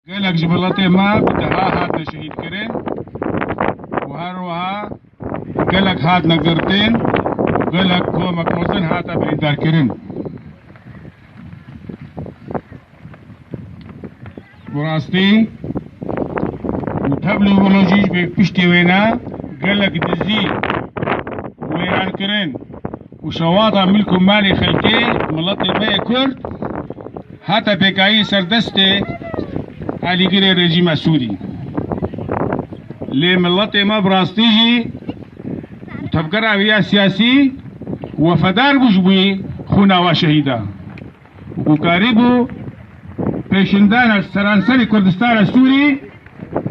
قالك جبلتي ما بدها هاتنا شهيد كرين وهروها قالك هات نقرتين وقالك قومك وطن هاتا بريدار كرين براستي وتبلو ولوجيج بيشتي وينا قالك دزي ويران كرين وشواطع ملكم مالي خلقي ملط الماء كرد هاتا بيكاي سردستي علي قري الرجيم السوري لي ملط ما براستيجي وتبقرا ويا سياسي وفدار بجبي خونا وشهيدا وكاريبو بيشندان السرانسري كردستان السوري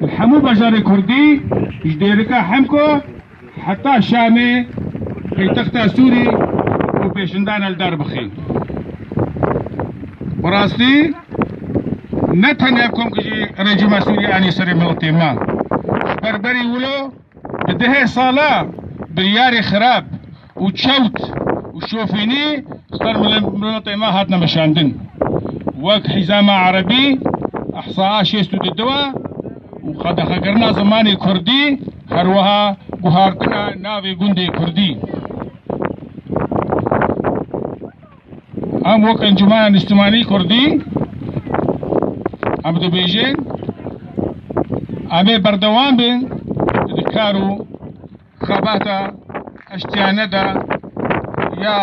الحمو بجار كردي جديركا حمكو حتى الشامي في تختا سوري وبيشندان الدار بخي براستي نتن يبكم كجي رجيم سوري اني سري ملطي ما بربري ولو بده صالة برياري خراب وتشوت وشوفيني صار ملطي ما هاتنا مشاندن وقت حزامة عربي احصاء شيستو الدواء وقد خقرنا زماني كردي هروها بهارتنا نافي قندي كردي ام وقت انجمان اجتماعي كردي ام دو بيجين امي بردوان بين ذكارو خباتا اشتياندا يا